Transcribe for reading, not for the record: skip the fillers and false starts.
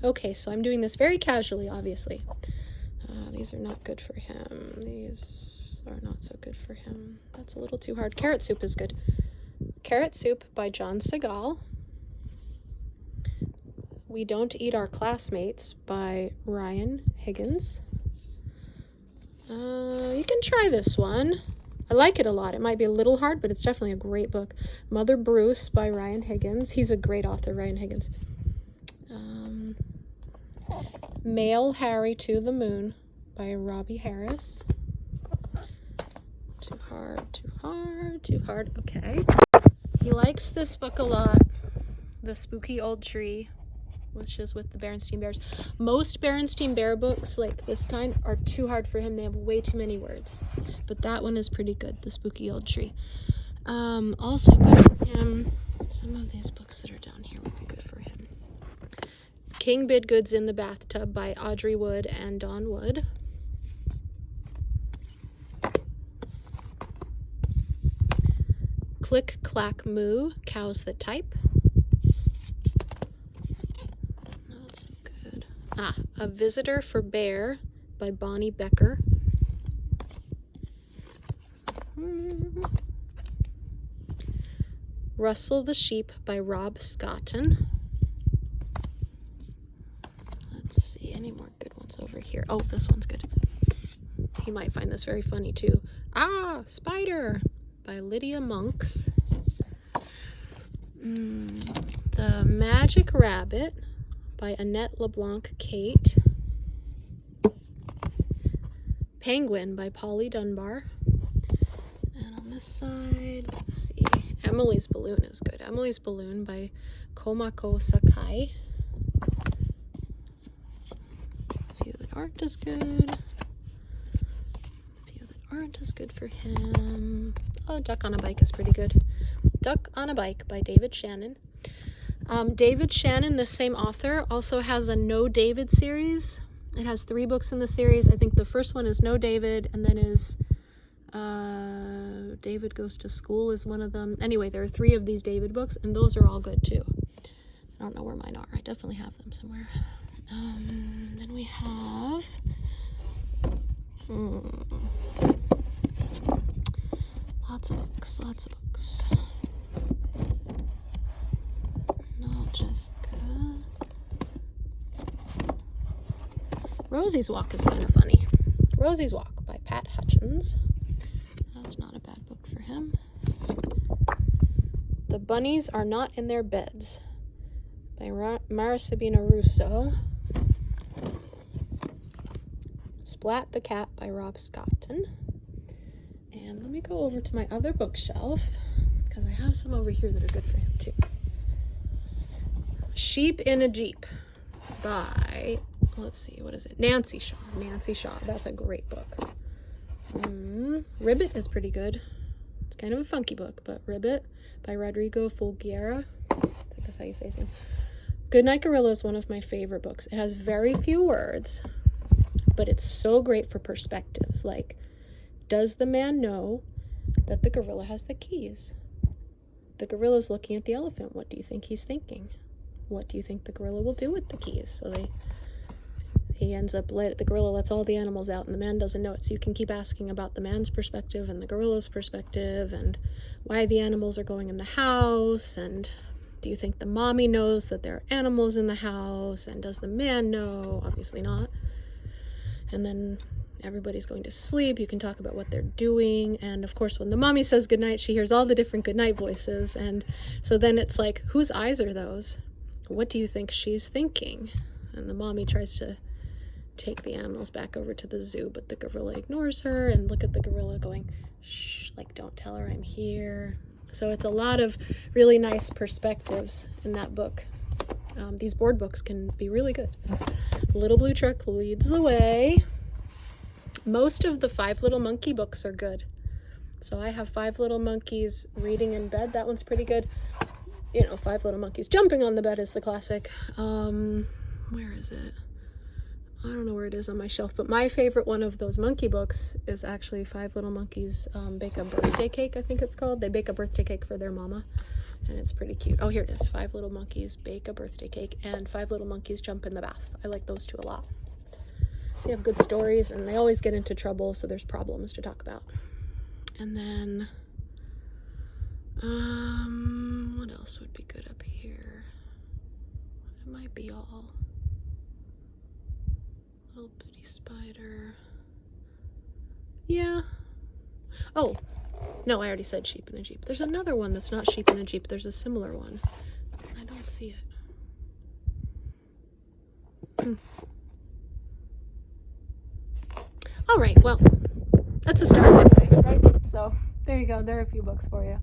Okay, so I'm doing this very casually, obviously. These are not good for him. These are not so good for him. That's a little too hard. Carrot Soup is good. Carrot Soup by John Segal. We Don't Eat Our Classmates by Ryan Higgins. You can try this one. I like it a lot. It might be a little hard, but it's definitely a great book. Mother Bruce by Ryan Higgins. He's a great author, Ryan Higgins. Mail Harry to the Moon by Robbie Harris. Too hard, too hard, too hard. Okay. He likes this book a lot. The Spooky Old Tree, which is with the Berenstain Bears. Most Berenstain Bear books, like this kind, are too hard for him. They have way too many words. But that one is pretty good, The Spooky Old Tree. Also good for him, some of these books that are down here would be good for him. King Bidgood's in the Bathtub by Audrey Wood and Dawn Wood. Click Clack Moo, Cows That Type. Not so good. A Visitor for Bear by Bonnie Becker. Russell the Sheep by Rob Scotton. Let's see, any more good ones over here? Oh, this one's good. He might find this very funny too. Spider by Lydia Monks. The Magic Rabbit by Annette LeBlanc Kate. Penguin by Polly Dunbar. And on this side, let's see. Emily's Balloon is good. Emily's Balloon by Komako Sakai. A few that aren't as good. A few that aren't as good for him. Oh, Duck on a Bike is pretty good. Duck on a Bike by David Shannon. David Shannon, the same author, also has a No David series. It has 3 books in the series. I think the first one is No David, and then is David Goes to School is one of them. Anyway, there are 3 of these David books, and those are all good too. I don't know where mine are. I definitely have them somewhere. Then we have lots of books, lots of books. Not just good. Rosie's Walk is kind of funny. Rosie's Walk by Pat Hutchins. That's not a bad book for him. The Bunnies Are Not in Their Beds by Mara Sabina Russo. Splat the Cat by Rob Scotton. And let me go over to my other bookshelf, because I have some over here that are good for him too. Sheep in a Jeep by, let's see, what is it? Nancy Shaw. Nancy Shaw. That's a great book. Ribbit is pretty good. It's kind of a funky book, but Ribbit by Rodrigo Folguera. I think that's how you say his name. Goodnight Gorilla is one of my favorite books. It has very few words, but it's so great for perspectives. Like, does the man know that the gorilla has the keys? The gorilla's looking at the elephant. What do you think he's thinking? What do you think the gorilla will do with the keys? So he ends up, the gorilla lets all the animals out and the man doesn't know it. So you can keep asking about the man's perspective and the gorilla's perspective and why the animals are going in the house. And do you think the mommy knows that there are animals in the house? And does the man know? Obviously not. And then everybody's going to sleep. You can talk about what they're doing. And of course, when the mommy says goodnight, she hears all the different goodnight voices. And so then it's like, whose eyes are those? What do you think she's thinking? And the mommy tries to take the animals back over to the zoo, but the gorilla ignores her, and look at the gorilla going, shh, like, don't tell her I'm here. So it's a lot of really nice perspectives in that book. These board books can be really good. Little Blue Truck leads the way. Most of the Five Little Monkey books are good. So I have Five Little Monkeys Reading in Bed. That one's pretty good. You know, Five Little Monkeys Jumping on the Bed is the classic. Where is it? I don't know where it is on my shelf, but my favorite one of those monkey books is actually Five Little Monkeys Bake a Birthday Cake, I think it's called. They bake a birthday cake for their mama. And it's pretty cute. Oh, here it is. 5 Little Monkeys Bake a Birthday Cake and 5 Little Monkeys Jump in the Bath. I like those two a lot. They have good stories and they always get into trouble, so there's problems to talk about. And then, what else would be good up here? It might be all. Little Bitty Spider. Yeah. Oh, no, I already said Sheep in a Jeep. There's another one that's not Sheep in a Jeep. There's a similar one. I don't see it. All right, well, that's a start anyway, right? So there you go. There are a few books for you.